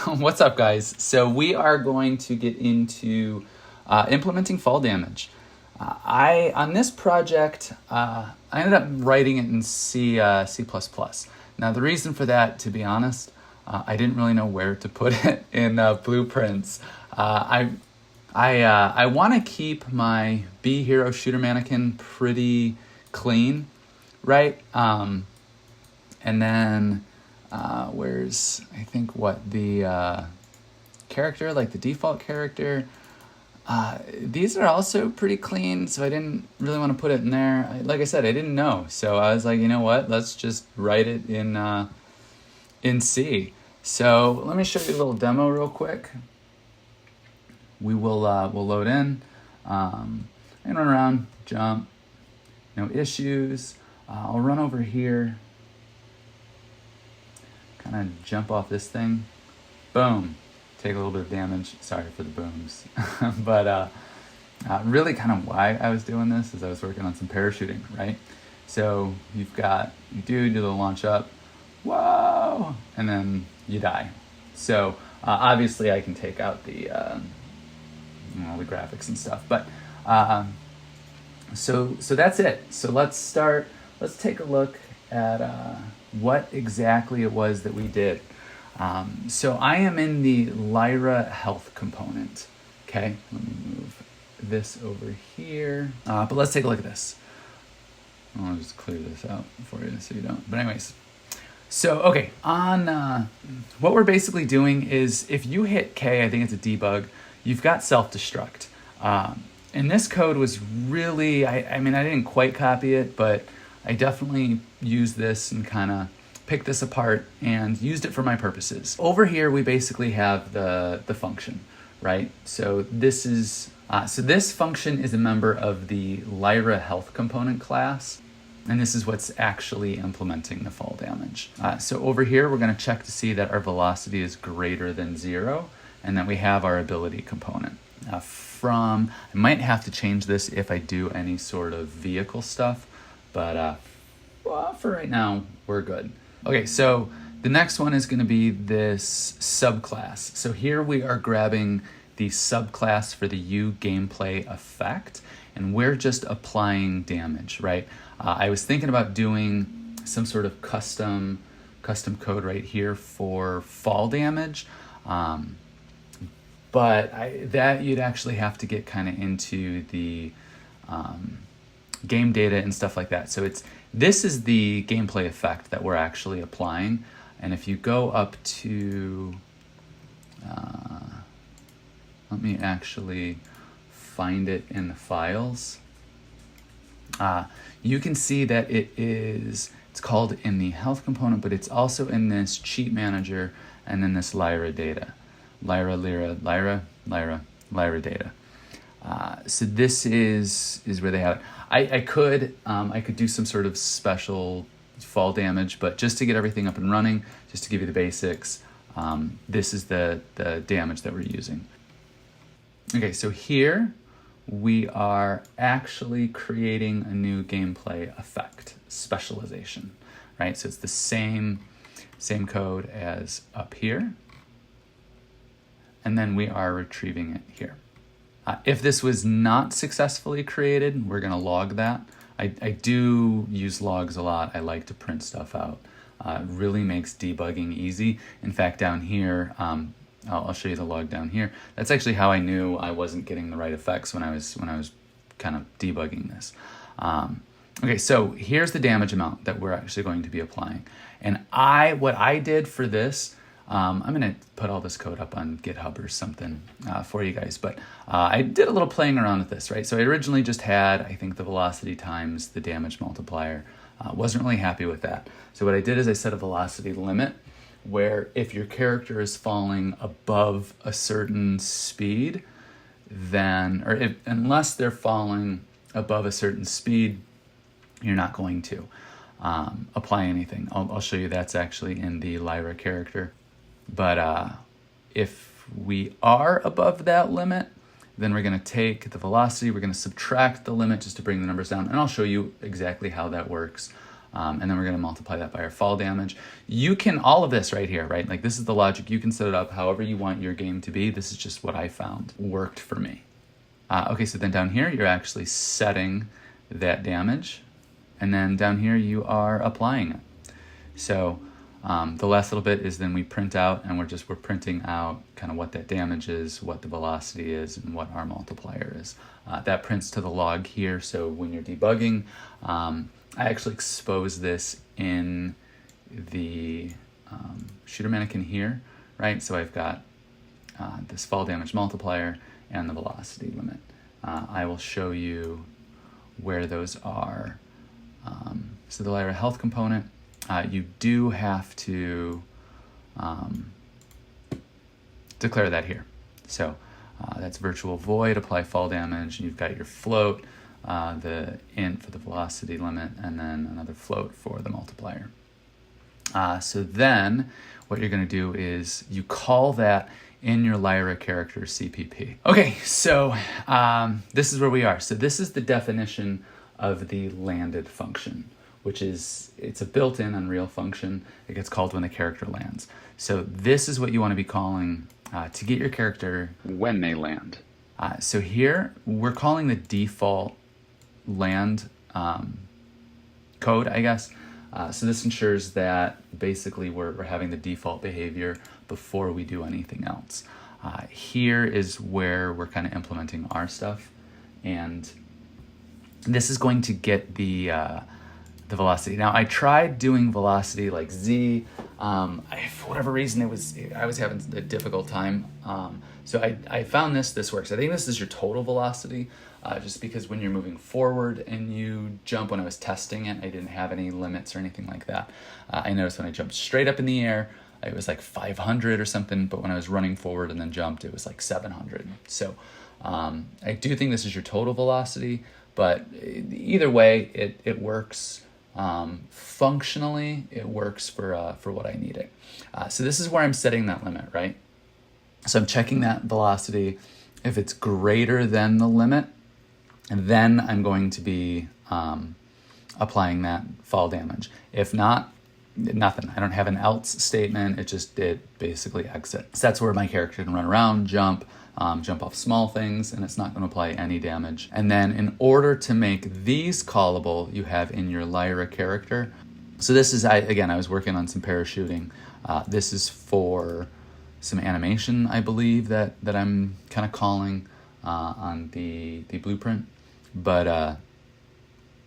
What's up, guys? So we are going to get into implementing fall damage. On this project, I ended up writing it in C++. Now the reason for that, to be honest, I didn't really know where to put it in blueprints. I want to keep my B hero shooter mannequin pretty clean, right? And then where's, I think, what the character, like the default character, these are also pretty clean, so I didn't really want to put it in there. Like I said, I didn't know, so I was like, you know what, let's just write it in C. So let me show you a little demo real quick. We will we'll load in and run around, jump, no issues. I'll run over here, kind of jump off this thing, boom, take a little bit of damage. Sorry for the booms. But really kind of why I was doing this is I was working on some parachuting, right? So you do the launch up, whoa, and then you die. So obviously I can take out the graphics and stuff, but so that's it. So let's take a look at what exactly it was that we did. So I am in the Lyra Health component. Okay, let me move this over here. But let's take a look at this. I'll just clear this out for you so you don't. But anyways, so okay, on what we're basically doing is if you hit K, I think it's a debug, you've got self-destruct. And this code was really, I mean, I didn't quite copy it, but I definitely used this and kind of picked this apart and used it for my purposes. Over here, we basically have the function, right? So this is this function is a member of the LyraHealthComponent class, and this is what's actually implementing the fall damage. So over here, we're going to check to see that our velocity is greater than 0, and that we have our ability component. I might have to change this if I do any sort of vehicle stuff, but well, for right now, we're good. Okay, so the next one is going to be this subclass. So here we are grabbing the subclass for the U gameplay effect, and we're just applying damage, right? I was thinking about doing some sort of custom code right here for fall damage, but that you'd actually have to get kind of into the game data and stuff like that. So this is the gameplay effect that we're actually applying. And if you go up to, let me actually find it in the files. You can see that it's called in the health component, but it's also in this cheat manager and then this Lyra data. Lyra data. So this is where they have it. I could do some sort of special fall damage, but just to get everything up and running, just to give you the basics, this is the damage that we're using. Okay, so here we are actually creating a new gameplay effect, specialization, right? So it's the same code as up here, and then we are retrieving it here. If this was not successfully created, we're going to log that. I do use logs a lot. I like to print stuff out. It really makes debugging easy. In fact, down here, I'll show you the log down here. That's actually how I knew I wasn't getting the right effects when I was kind of debugging this. Okay, so here's the damage amount that we're actually going to be applying. And what I did for this, I'm going to put all this code up on GitHub or something for you guys, but I did a little playing around with this, right? So I originally just had, I think, the velocity times the damage multiplier. Wasn't really happy with that. So what I did is I set a velocity limit where if your character is falling above a certain speed, then, unless they're falling above a certain speed, you're not going to apply anything. I'll show you that's actually in the Lyra character. But if we are above that limit, then we're going to take the velocity, we're going to subtract the limit just to bring the numbers down, and I'll show you exactly how that works. And then we're going to multiply that by our fall damage. You can, all of this right here, right? Like this is the logic. You can set it up however you want your game to be. This is just what I found worked for me. Okay, so then down here, you're actually setting that damage. And then down here, you are applying it. So the last little bit is then we print out, and we're printing out kind of what that damage is, what the velocity is, and what our multiplier is. That prints to the log here. So when you're debugging, I actually expose this in the shooter mannequin here, right? So I've got this fall damage multiplier and the velocity limit. I will show you where those are. So the Lyra health component, you do have to declare that here. So that's virtual void, apply fall damage, and you've got your float, the int for the velocity limit, and then another float for the multiplier. So then what you're going to do is you call that in your LyraCharacter.cpp. Okay, so this is where we are. So this is the definition of the landed function, which is, it's a built-in Unreal function. It gets called when the character lands. So this is what you want to be calling to get your character when they land. So here, we're calling the default land code, I guess. So this ensures that basically we're having the default behavior before we do anything else. Here is where we're kind of implementing our stuff, and this is going to get the velocity. Now I tried doing velocity like Z. For whatever reason, I was having a difficult time. So I found this works. I think this is your total velocity, just because when you're moving forward and you jump, when I was testing it, I didn't have any limits or anything like that. I noticed when I jumped straight up in the air, it was like 500 or something, but when I was running forward and then jumped, it was like 700. So I do think this is your total velocity, but either way, it works. Functionally, it works for what I need it. So this is where I'm setting that limit, right? So I'm checking that velocity. If it's greater than the limit, then I'm going to be applying that fall damage. If not, nothing. I don't have an else statement. It basically exits. So that's where my character can run around, jump off small things, and it's not going to apply any damage. And then in order to make these callable, you have in your Lyra character. So this is, I was working on some parachuting. This is for some animation, I believe, that I'm kind of calling on the blueprint. But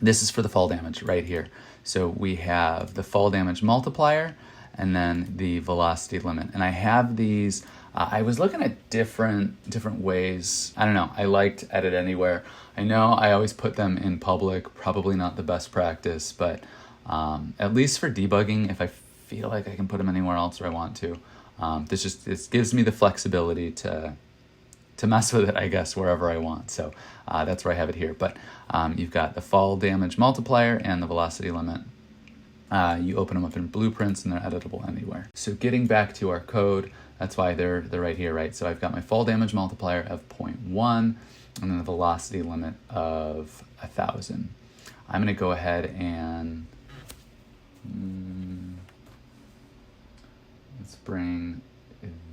this is for the fall damage right here. So we have the fall damage multiplier and then the velocity limit. And I have these, I was looking at different ways. I don't know, I liked Edit Anywhere. I know I always put them in public, probably not the best practice, but at least for debugging, if I feel like I can put them anywhere else or I want to, this gives me the flexibility to mess with it, I guess, wherever I want. So that's where I have it here. But you've got the fall damage multiplier and the velocity limit. You open them up in blueprints and they're editable anywhere. So getting back to our code, that's why they're right here, right? So I've got my fall damage multiplier of 0.1 and then the velocity limit of 1,000. I'm going to go ahead and let's bring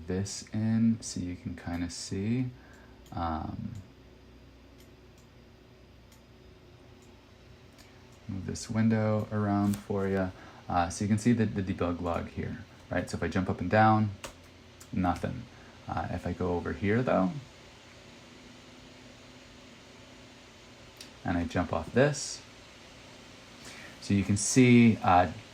this in so you can kind of see. Move this window around for you. So you can see the debug log here, right? So if I jump up and down, nothing. If I go over here though, and I jump off this, so you can see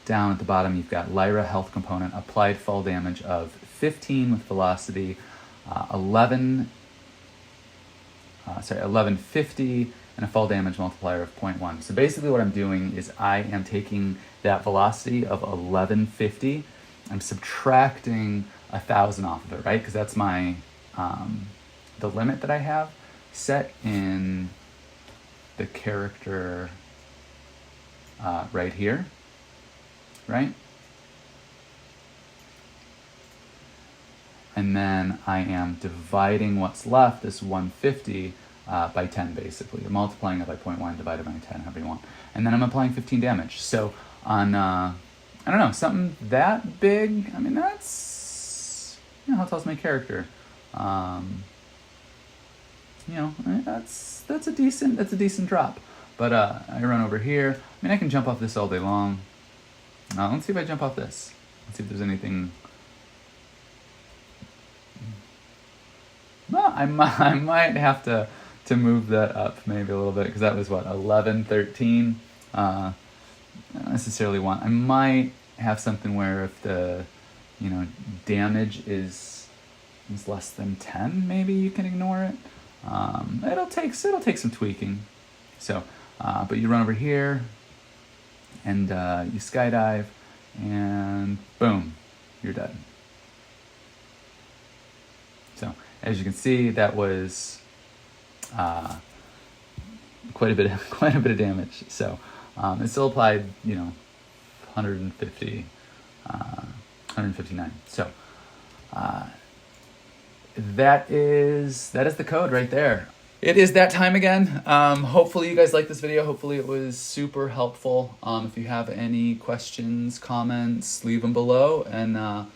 down at the bottom, you've got Lyra health component, applied fall damage of 15 with velocity, 1150, and a fall damage multiplier of 0.1. So basically what I'm doing is I am taking that velocity of 1150, I'm subtracting 1,000 off of it, right? Because that's my, the limit that I have set in the character right here, right? And then I am dividing what's left, this 150, by 10 basically. You're multiplying it by 0.1 divided by 10, however you want. And then I'm applying 15 damage. So on I don't know, something that big. I mean, that's, you know, how tall's my character? You know, that's a decent drop. But I run over here. I mean, I can jump off this all day long. Let's see if I jump off this. Let's see if there's anything. Well, I might have to move that up maybe a little bit, because that was what, 11, 13. I don't necessarily want. I might have something where if the, you know, damage is less than 10, maybe you can ignore it. It'll take some tweaking. So, but you run over here, and you skydive, and boom, you're dead. So, as you can see, that was quite a bit of damage. So, it still applied, you know, 159. So, that is the code right there. It is that time again. Hopefully you guys liked this video. Hopefully it was super helpful. If you have any questions, comments, leave them below, and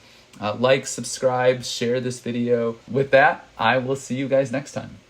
like, subscribe, share this video. With that, I will see you guys next time.